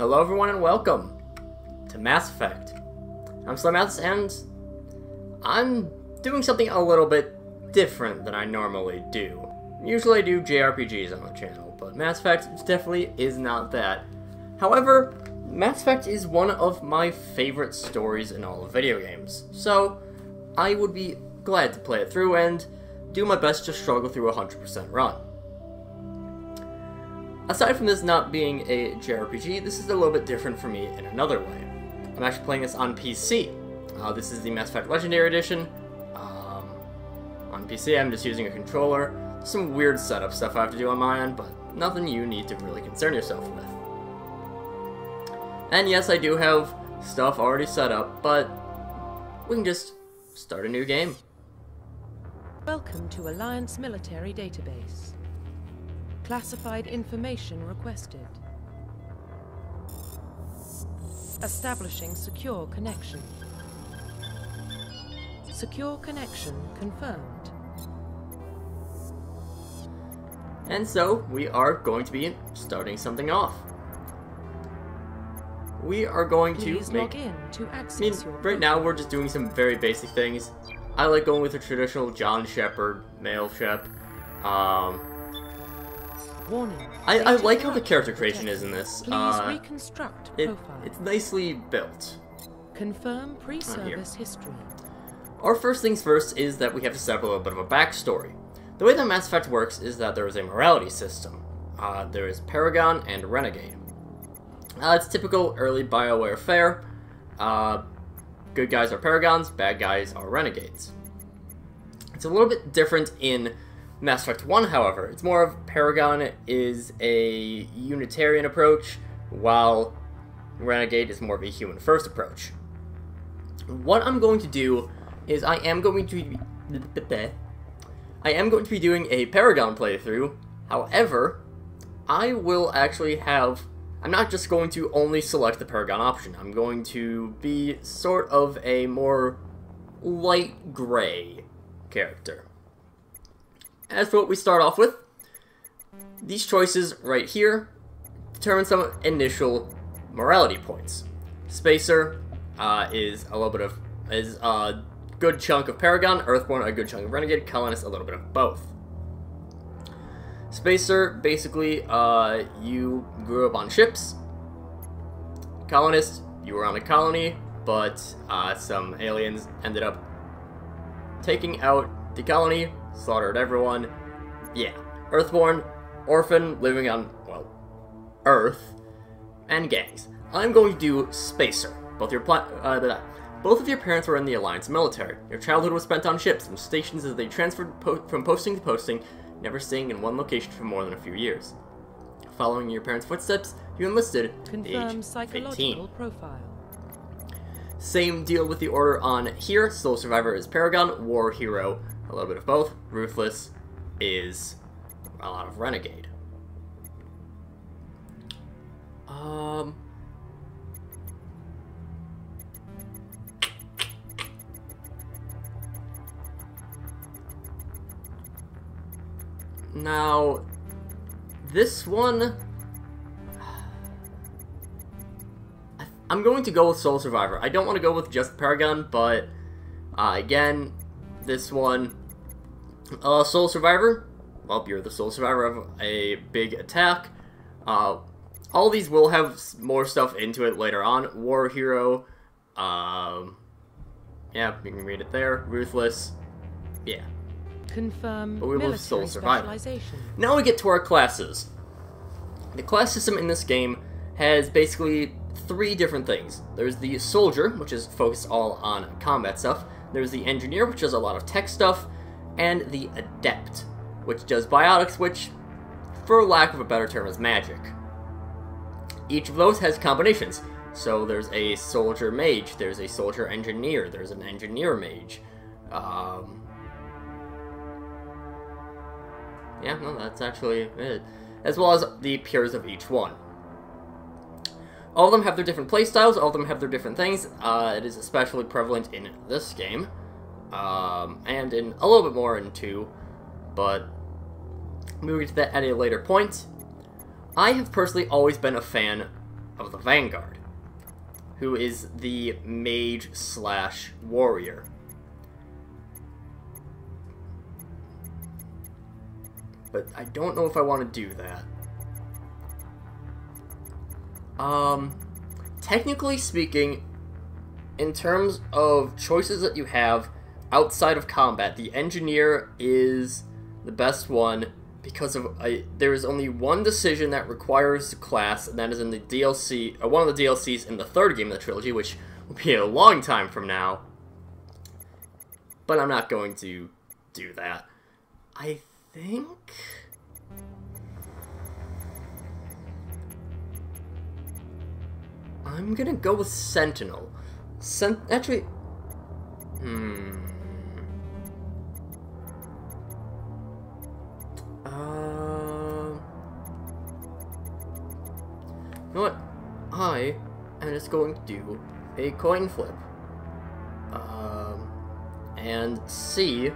Hello everyone and welcome to Mass Effect. I'm SlayerMathis and I'm doing something a little bit different than I normally do. Usually I do JRPGs on the channel, but Mass Effect definitely is not that. However, Mass Effect is one of my favorite stories in all of video games, so I would be glad to play it through and do my best to struggle through a 100% run. Aside from this not being a JRPG, this is a little bit different for me in another way. I'm actually playing this on PC. This is the Mass Effect Legendary Edition. On PC, I'm just using a controller. Some weird setup stuff I have to do on my end, but nothing you need to really concern yourself with. And yes, I do have stuff already set up, but we can just start a new game. Welcome to Alliance Military Database. Classified information requested. Establishing secure connection. Secure connection confirmed. And so, we are going to be starting something off. We are going Please to make... log in to access your right now we're just doing some very basic things. I like going with a traditional John Shepard, male Shep. Warning. I like how the character creation is in this. Please reconstruct profile. It's nicely built. Confirm pre-service history. Our first things first is that we have to set up a little bit of a backstory. The way that Mass Effect works is that there is a morality system. There is Paragon and Renegade. It's typical early BioWare fare. Good guys are Paragons, bad guys are Renegades. It's a little bit different in Mass Effect 1, however. It's more of Paragon is a Unitarian approach, while Renegade is more of a human-first approach. What I'm going to do is I am going to be doing a Paragon playthrough. However, I will actually have... I'm not just going to only select the Paragon option. I'm going to be sort of a more light gray character. As for what we start off with, these choices right here determine some initial morality points. Spacer is a good chunk of Paragon, Earthborn a good chunk of Renegade, Colonist a little bit of both. Spacer, basically, you grew up on ships. Colonist, you were on a colony, but some aliens ended up taking out the colony, slaughtered everyone. Yeah. Earthborn, orphan, living on, well, Earth, and gangs. I'm going to do Spacer. Both of your parents were in the Alliance military. Your childhood was spent on ships and stations as they transferred from posting to posting, never staying in one location for more than a few years. Following in your parents' footsteps, you enlisted at the age of 18. Profile. Same deal with the order on here. Sole Survivor is Paragon, War Hero, a little bit of both. Ruthless is a lot of Renegade. Now, this one, I'm going to go with Sole Survivor. I don't want to go with just Paragon, but again, this one, Sole Survivor, well, you're the Sole Survivor of a big attack. All these will have more stuff into it later on. War Hero, yeah, you can read it there. Ruthless, yeah. Confirm but we will Sole Survivor. Specialization. Now we get to our classes. The class system in this game has basically three different things. There's the Soldier, which is focused all on combat stuff. There's the Engineer, which does a lot of tech stuff. And the Adept, which does biotics, which, for lack of a better term, is magic. Each of those has combinations. So there's a Soldier Mage, there's a Soldier Engineer, there's an Engineer Mage. Yeah, no, that's actually it. As well as the peers of each one. All of them have their different playstyles, all of them have their different things. It is especially prevalent in this game. And in a little bit more in 2. But we will get to that at a later point. I have personally always been a fan of the Vanguard, who is the mage/warrior. But I don't know if I want to do that. Technically speaking, in terms of choices that you have outside of combat, the engineer is the best one because of there is only one decision that requires the class, and that is in the DLC, one of the DLCs in the third game of the trilogy, which will be a long time from now. But I'm not going to do that. I think I'm gonna go with Sentinel. Actually, you know what? I am just going to do a coin flip. And see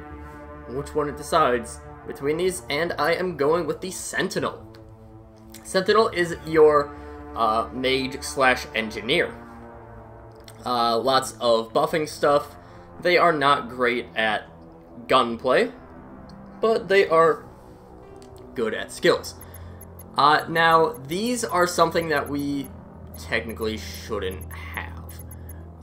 which one it decides between these, and I am going with the Sentinel. Sentinel is your mage/engineer. Lots of buffing stuff. They are not great at gunplay, but they are good at skills. Now, these are something that we technically shouldn't have.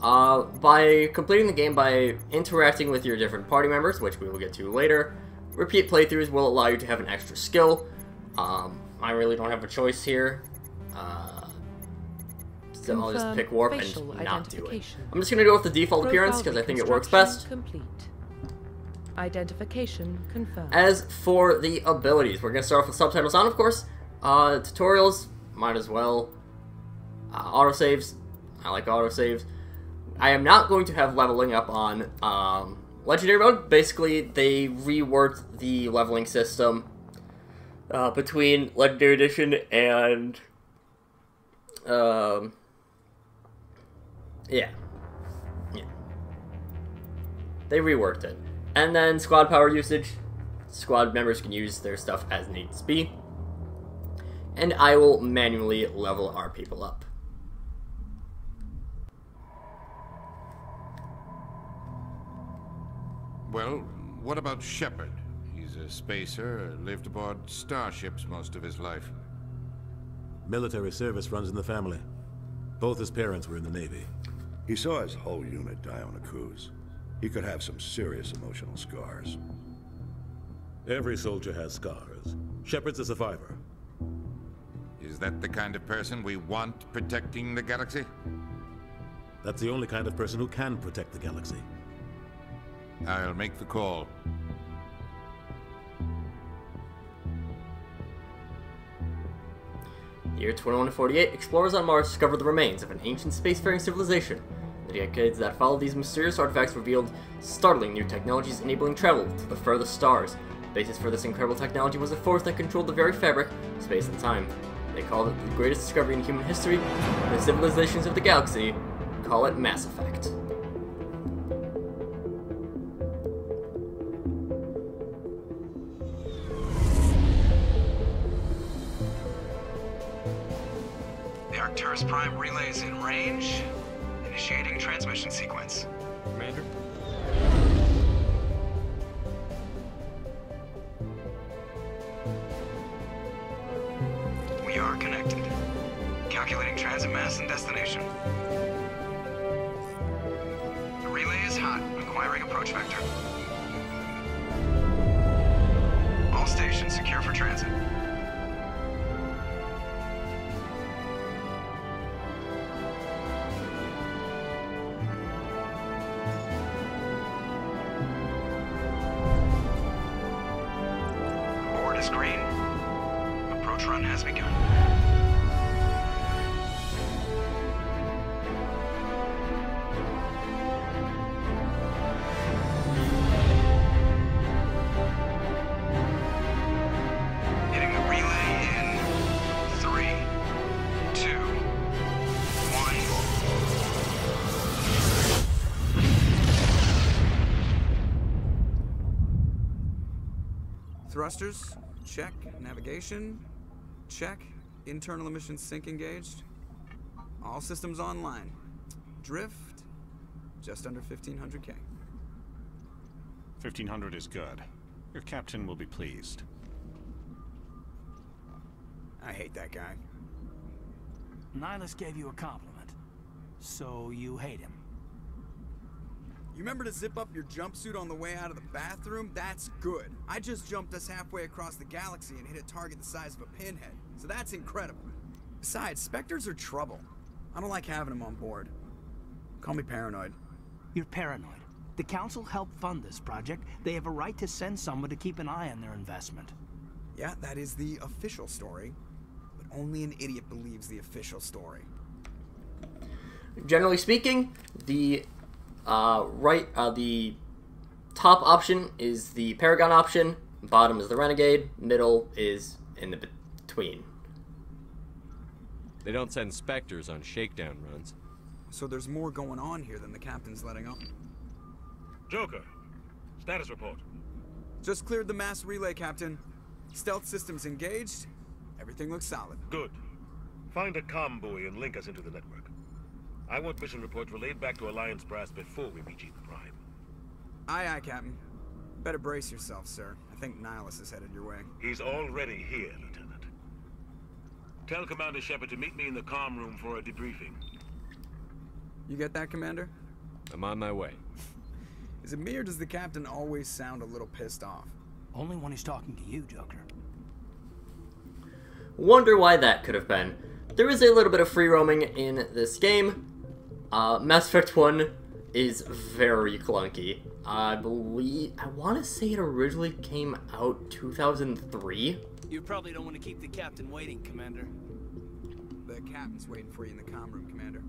By completing the game by interacting with your different party members, which we will get to later, repeat playthroughs will allow you to have an extra skill. I really don't have a choice here. So I'll just pick Warp and not do it. I'm just going to go with the default appearance because I think it works best. Complete. Identification confirmed. As for the abilities, we're going to start off with subtitles on, of course. Tutorials, might as well. Autosaves, I like autosaves. I am not going to have leveling up on Legendary mode. Basically, they reworked the leveling system between Legendary Edition and yeah. They reworked it. And then squad power usage. Squad members can use their stuff as needs be. And I will manually level our people up. Well, what about Shepard? He's a spacer, lived aboard starships most of his life. Military service runs in the family. Both his parents were in the Navy. He saw his whole unit die on a cruise. He could have some serious emotional scars. Every soldier has scars. Shepard's a survivor. Is that the kind of person we want protecting the galaxy? That's the only kind of person who can protect the galaxy. I'll make the call. Year 2148, explorers on Mars discovered the remains of an ancient spacefaring civilization. The decades that followed, these mysterious artifacts revealed startling new technologies enabling travel to the furthest stars. The basis for this incredible technology was a force that controlled the very fabric of space and time. They called it the greatest discovery in human history. The civilizations of the galaxy call it Mass Effect. Arcturus Prime relays in range. Initiating transmission sequence. Commander? We are connected. Calculating transit mass and destination. The relay is hot. Acquiring approach vector. All stations secure for transit. Green. Approach run has begun. Hitting the relay in 3, 2, 1. Thrusters? Check. Navigation? Check. Internal emissions sync engaged? All systems online. Drift, just under 1,500K. 1,500 is good. Your captain will be pleased. I hate that guy. Nihilus gave you a compliment, so you hate him. You remember to zip up your jumpsuit on the way out of the bathroom? That's good. I just jumped us halfway across the galaxy and hit a target the size of a pinhead, so that's incredible. Besides, Spectres are trouble. I don't like having them on board. Call me paranoid. You're paranoid. The Council helped fund this project. They have a right to send someone to keep an eye on their investment. Yeah, that is the official story. But only an idiot believes the official story. Generally speaking, the the top option is the Paragon option, bottom is the Renegade, middle is in the between. They don't send Spectres on shakedown runs. So there's more going on here than the captain's letting on. Joker, status report. Just cleared the mass relay, Captain. Stealth systems engaged. Everything looks solid. Good. Find a comm buoy and link us into the network. I want mission reports relayed back to Alliance Brass before we reach Eden Prime. Aye, aye, Captain. Better brace yourself, sir. I think Nihilus is headed your way. He's already here, Lieutenant. Tell Commander Shepard to meet me in the comm room for a debriefing. You get that, Commander? I'm on my way. Is it me or does the Captain always sound a little pissed off? Only when he's talking to you, Joker. Wonder why that could have been. There is a little bit of free roaming in this game. Mass Effect 1 is very clunky. I want to say it originally came out 2003. You probably don't want to keep the Captain waiting, Commander. The Captain's waiting for you in the comm room, Commander.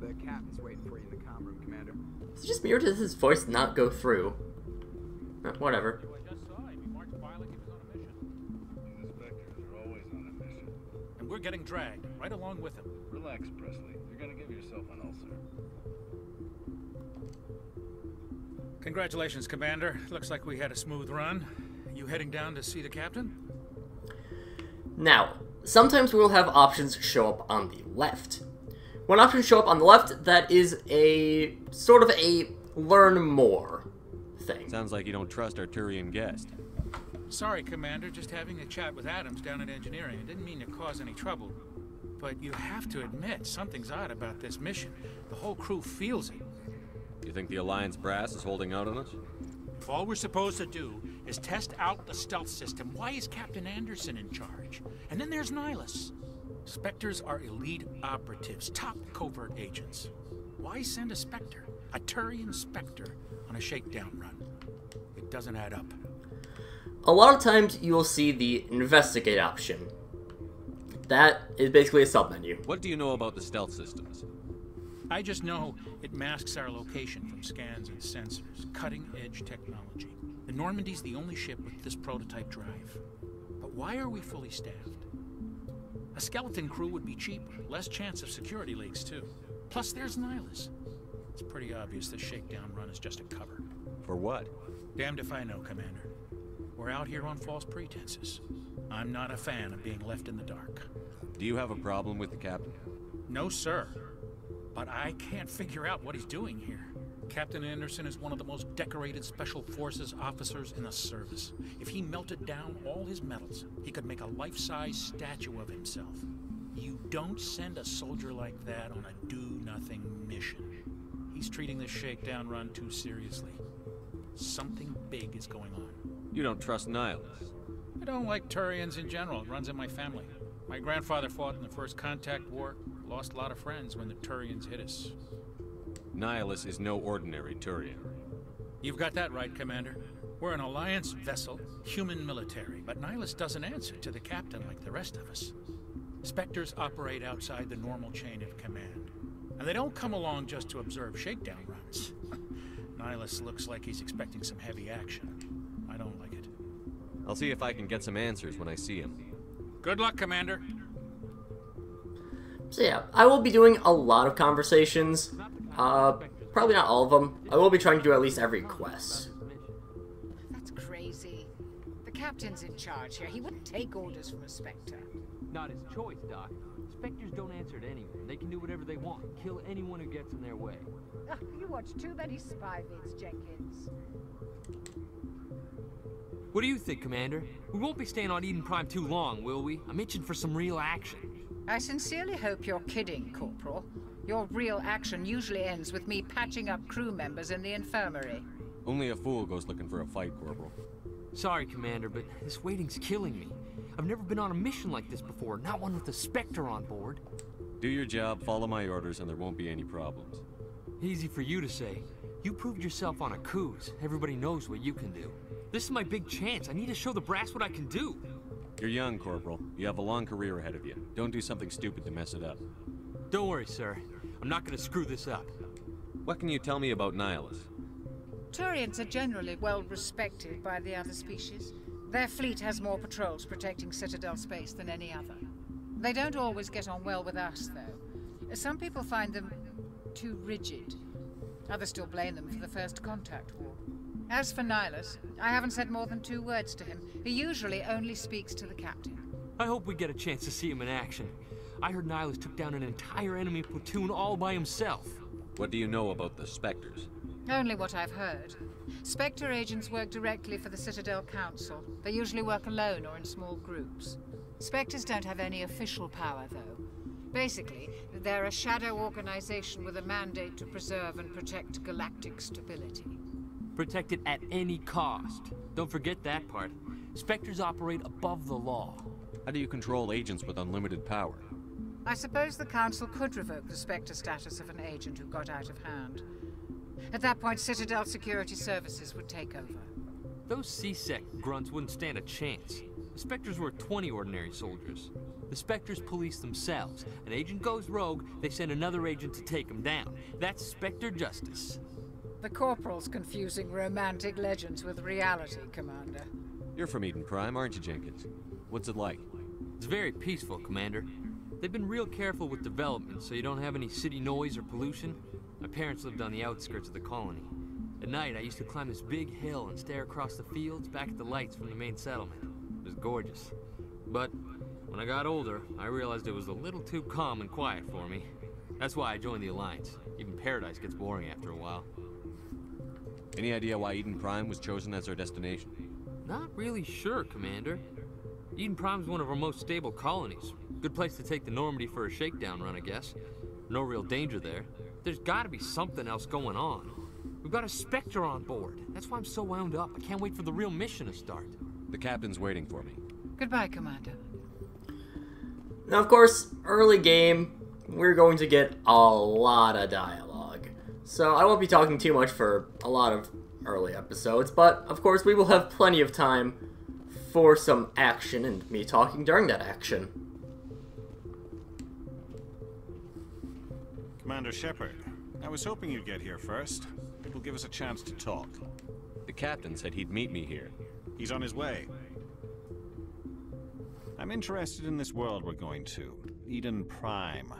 The Captain's waiting for you in the comm room, Commander. Is it just me or does his voice not go through? Whatever. And we're getting dragged right along with him. Relax, Presley. You're gonna give yourself an ulcer. Congratulations, Commander. Looks like we had a smooth run. You heading down to see the captain? Now, sometimes we'll have options show up on the left. When options show up on the left, that is a sort of a learn more thing. Sounds like you don't trust our Turian guest. Sorry, Commander. Just having a chat with Adams down at engineering. I didn't mean to cause any trouble. But you have to admit, something's odd about this mission. The whole crew feels it. You think the Alliance brass is holding out on us? If all we're supposed to do is test out the stealth system, why is Captain Anderson in charge? And then there's Nihilus. Spectres are elite operatives, top covert agents. Why send a Spectre, a Turian Spectre, on a shakedown run? It doesn't add up. A lot of times you will see the investigate option. That is basically a submenu. What do you know about the stealth systems? I just know it masks our location from scans and sensors. Cutting-edge technology. The Normandy's the only ship with this prototype drive. But why are we fully staffed? A skeleton crew would be cheaper, less chance of security leaks too. Plus there's Nihilus. It's pretty obvious this shakedown run is just a cover. For what? Damned if I know, Commander. We're out here on false pretenses. I'm not a fan of being left in the dark. Do you have a problem with the captain? No, sir. But I can't figure out what he's doing here. Captain Anderson is one of the most decorated Special Forces officers in the service. If he melted down all his medals, he could make a life-size statue of himself. You don't send a soldier like that on a do-nothing mission. He's treating this shakedown run too seriously. Something big is going on. You don't trust Nihilus? I don't like Turians in general. It runs in my family. My grandfather fought in the First Contact War. Lost a lot of friends when the Turians hit us. Nihilus is no ordinary Turian. You've got that right, Commander. We're an Alliance vessel, human military, but Nihilus doesn't answer to the captain like the rest of us. Spectres operate outside the normal chain of command, and they don't come along just to observe shakedown runs. Nihilus looks like he's expecting some heavy action. I don't like it. I'll see if I can get some answers when I see him. Good luck, Commander. So yeah, I will be doing a lot of conversations. Probably not all of them. I will be trying to do at least every quest. That's crazy. The captain's in charge here. He wouldn't take orders from a Spectre. Not his choice, Doc. Spectres don't answer to anyone. They can do whatever they want. Kill anyone who gets in their way. You watch too many spy vids, Jenkins. What do you think, Commander? We won't be staying on Eden Prime too long, will we? I'm itching for some real action. I sincerely hope you're kidding, Corporal. Your real action usually ends with me patching up crew members in the infirmary. Only a fool goes looking for a fight, Corporal. Sorry, Commander, but this waiting's killing me. I've never been on a mission like this before, not one with a Spectre on board. Do your job, follow my orders, and there won't be any problems. Easy for you to say. You proved yourself on a cruise. Everybody knows what you can do. This is my big chance. I need to show the brass what I can do. You're young, Corporal. You have a long career ahead of you. Don't do something stupid to mess it up. Don't worry, sir. I'm not gonna screw this up. What can you tell me about Nihilus? Turians are generally well respected by the other species. Their fleet has more patrols protecting Citadel space than any other. They don't always get on well with us, though. Some people find them too rigid. Others still blame them for the First Contact War. As for Nihilus, I haven't said more than 2 words to him. He usually only speaks to the captain. I hope we get a chance to see him in action. I heard Nihilus took down an entire enemy platoon all by himself. What do you know about the Spectres? Only what I've heard. Spectre agents work directly for the Citadel Council. They usually work alone or in small groups. Spectres don't have any official power, though. Basically, they're a shadow organization with a mandate to preserve and protect galactic stability. Protect it at any cost. Don't forget that part. Spectres operate above the law. How do you control agents with unlimited power? I suppose the Council could revoke the Spectre status of an agent who got out of hand. At that point, Citadel Security Services would take over. Those C-Sec grunts wouldn't stand a chance. The Spectres were 20 ordinary soldiers. The Spectres police themselves. An agent goes rogue, they send another agent to take him down. That's Spectre justice. The Corporal's confusing romantic legends with reality, Commander. You're from Eden Prime, aren't you, Jenkins? What's it like? It's very peaceful, Commander. They've been real careful with development, so you don't have any city noise or pollution. My parents lived on the outskirts of the colony. At night, I used to climb this big hill and stare across the fields back at the lights from the main settlement. It was gorgeous. But when I got older, I realized it was a little too calm and quiet for me. That's why I joined the Alliance. Even Paradise gets boring after a while. Any idea why Eden Prime was chosen as our destination? Not really sure, Commander. Eden Prime's one of our most stable colonies. Good place to take the Normandy for a shakedown run, I guess. No real danger there. There's gotta be something else going on. We've got a Spectre on board. That's why I'm so wound up. I can't wait for the real mission to start. The captain's waiting for me. Goodbye, Commander. Now, of course, early game, we're going to get a lot of dialogue. So I won't be talking too much for a lot of early episodes, but of course we will have plenty of time for some action and me talking during that action. Commander Shepard, I was hoping you'd get here first. It will give us a chance to talk. The captain said he'd meet me here. He's on his way. I'm interested in this world we're going to, Eden Prime.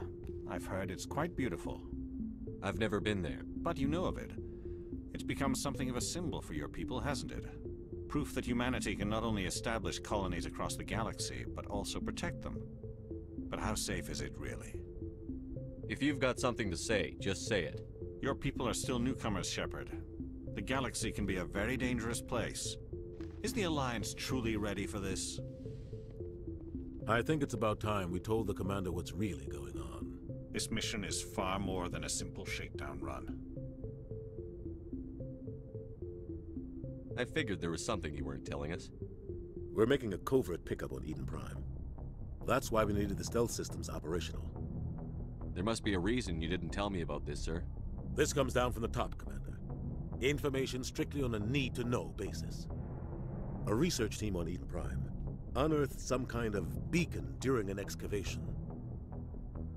I've heard it's quite beautiful. I've never been there. But you know of it. It's become something of a symbol for your people, hasn't it? Proof that humanity can not only establish colonies across the galaxy, but also protect them. But how safe is it, really? If you've got something to say, just say it. Your people are still newcomers, Shepard. The galaxy can be a very dangerous place. Is the Alliance truly ready for this? I think it's about time we told the Commander what's really going on. This mission is far more than a simple shakedown run. I figured there was something you weren't telling us. We're making a covert pickup on Eden Prime. That's why we needed the stealth systems operational. There must be a reason you didn't tell me about this, sir. This comes down from the top, Commander. Information strictly on a need-to-know basis. A research team on Eden Prime unearthed some kind of beacon during an excavation.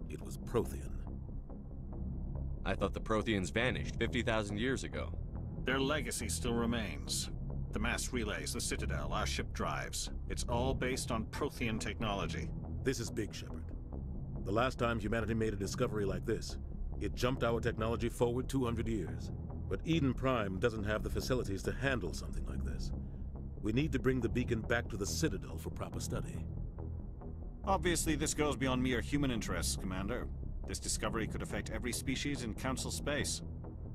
It was Prothean. I thought the Protheans vanished 50,000 years ago. Their legacy still remains. The mass relays, the Citadel, our ship drives. It's all based on Prothean technology. This is big, Shepard. The last time humanity made a discovery like this, it jumped our technology forward 200 years. But Eden Prime doesn't have the facilities to handle something like this. We need to bring the beacon back to the Citadel for proper study. Obviously, this goes beyond mere human interests, Commander. This discovery could affect every species in Council space.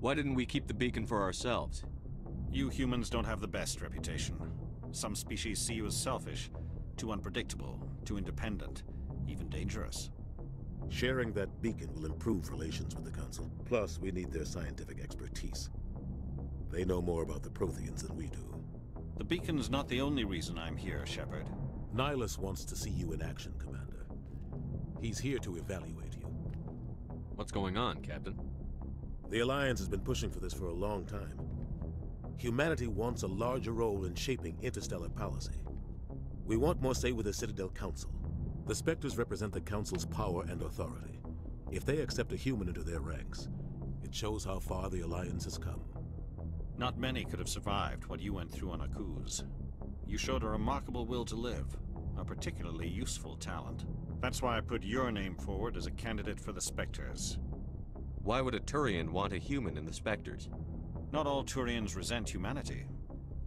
Why didn't we keep the beacon for ourselves? You humans don't have the best reputation. Some species see you as selfish, too unpredictable, too independent, even dangerous. Sharing that beacon will improve relations with the Council. Plus, we need their scientific expertise. They know more about the Protheans than we do. The beacon's not the only reason I'm here, Shepard. Nihilus wants to see you in action, Commander. He's here to evaluate you. What's going on, Captain? The Alliance has been pushing for this for a long time. Humanity wants a larger role in shaping interstellar policy. We want more say with the Citadel Council. The Spectres represent the Council's power and authority. If they accept a human into their ranks, it shows how far the Alliance has come. Not many could have survived what you went through on Akuz. You showed a remarkable will to live, a particularly useful talent. That's why I put your name forward as a candidate for the Spectres. Why would a Turian want a human in the Spectres? Not all Turians resent humanity.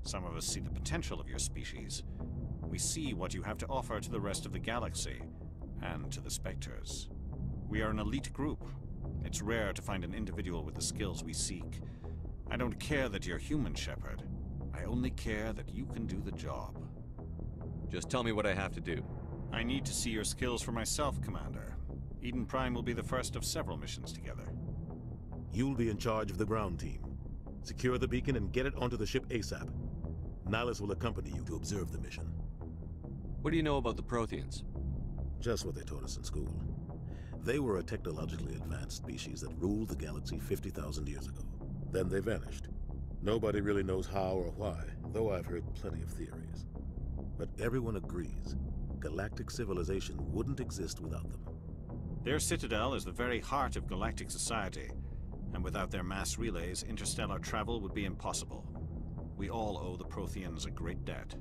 Some of us see the potential of your species. We see what you have to offer to the rest of the galaxy, and to the Spectres. We are an elite group. It's rare to find an individual with the skills we seek. I don't care that you're human, Shepard. I only care that you can do the job. Just tell me what I have to do. I need to see your skills for myself, Commander. Eden Prime will be the first of several missions together. You'll be in charge of the ground team. Secure the beacon and get it onto the ship ASAP. Nihilus will accompany you to observe the mission. What do you know about the Protheans? Just what they taught us in school. They were a technologically advanced species that ruled the galaxy 50,000 years ago. Then they vanished. Nobody really knows how or why, though I've heard plenty of theories. But everyone agrees, galactic civilization wouldn't exist without them. Their citadel is the very heart of galactic society, and without their mass relays, interstellar travel would be impossible. We all owe the Protheans a great debt.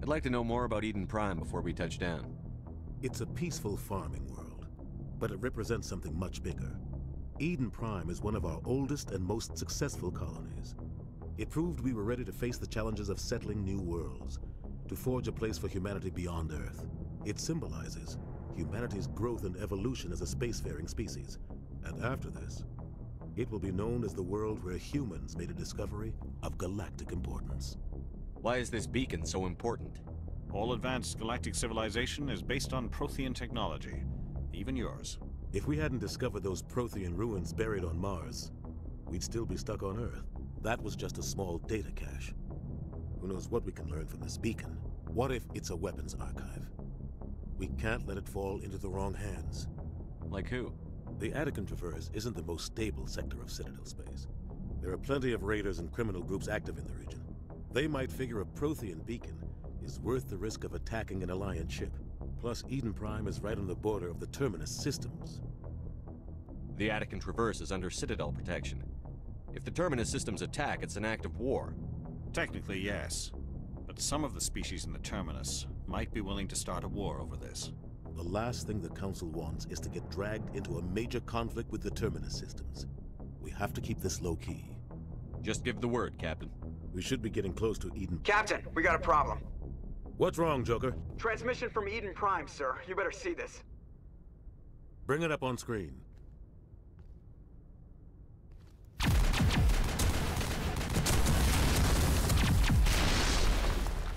I'd like to know more about Eden Prime before we touch down. It's a peaceful farming world, but it represents something much bigger. Eden Prime is one of our oldest and most successful colonies. It proved we were ready to face the challenges of settling new worlds, to forge a place for humanity beyond Earth. It symbolizes humanity's growth and evolution as a spacefaring species. And after this, it will be known as the world where humans made a discovery of galactic importance. Why is this beacon so important? All advanced galactic civilization is based on Prothean technology, even yours. If we hadn't discovered those Prothean ruins buried on Mars, we'd still be stuck on Earth. That was just a small data cache. Who knows what we can learn from this beacon? What if it's a weapons archive? We can't let it fall into the wrong hands. Like who? The Attican Traverse isn't the most stable sector of Citadel space. There are plenty of raiders and criminal groups active in the region. They might figure a Prothean beacon is worth the risk of attacking an Alliance ship. Plus, Eden Prime is right on the border of the Terminus systems. The Attican Traverse is under Citadel protection. If the Terminus systems attack, it's an act of war. Technically, yes. But some of the species in the Terminus might be willing to start a war over this. The last thing the Council wants is to get dragged into a major conflict with the Terminus systems. We have to keep this low-key. Just give the word, Captain. We should be getting close to Eden. Captain, we got a problem. What's wrong, Joker? Transmission from Eden Prime, sir. You better see this. Bring it up on screen.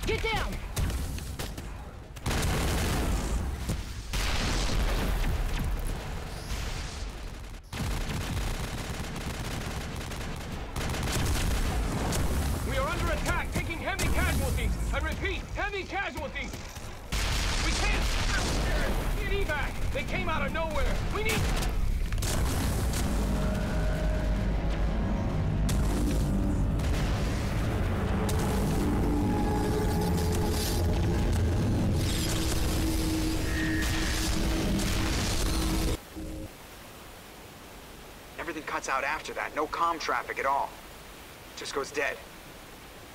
Get down! We are under attack, taking heavy casualties. I repeat, heavy casualties. We can't get evac. They came out of nowhere. We need... Everything cuts out after that. No comm traffic at all. Just goes dead.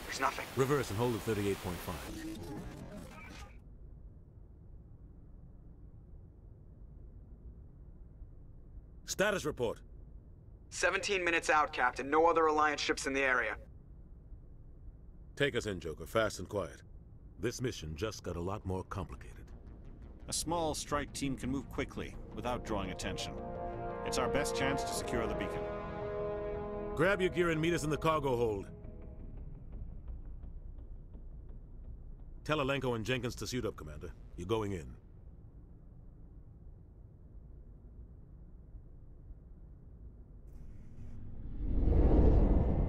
There's nothing. Reverse and hold at 38.5. Status report. 17 minutes out, Captain. No other Alliance ships in the area. Take us in, Joker, fast and quiet. This mission just got a lot more complicated. A small strike team can move quickly, without drawing attention. It's our best chance to secure the beacon. Grab your gear and meet us in the cargo hold. Tell Alenko and Jenkins to suit up, Commander. You're going in.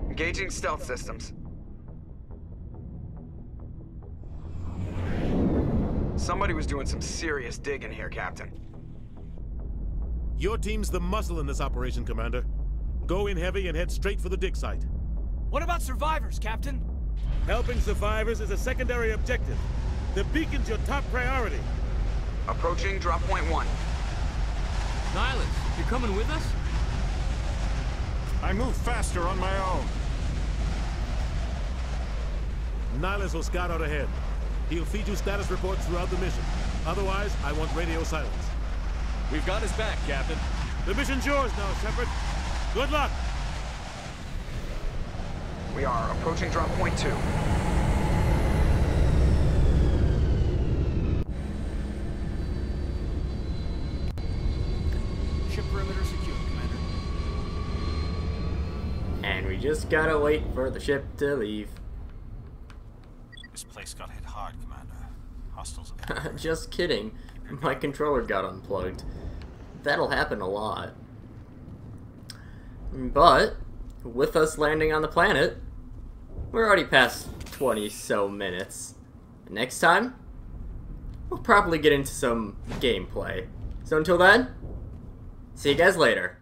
Engaging stealth systems. Somebody was doing some serious digging here, Captain. Your team's the muscle in this operation, Commander. Go in heavy and head straight for the dig site. What about survivors, Captain? Helping survivors is a secondary objective. The beacon's your top priority. Approaching drop point 1. Nihilus, you coming with us? I move faster on my own. Nihilus will scout out ahead. He'll feed you status reports throughout the mission. Otherwise, I want radio silence. We've got his back, Captain. The mission's yours now, Shepard. Good luck! We are approaching drop point 2. Ship perimeter secure, Commander. And we just gotta wait for the ship to leave. This place got hit hard, Commander. Hostiles. Just kidding. My controller got unplugged. That'll happen a lot. But, with us landing on the planet, we're already past 20-so minutes. Next time, we'll probably get into some gameplay. So until then, see you guys later.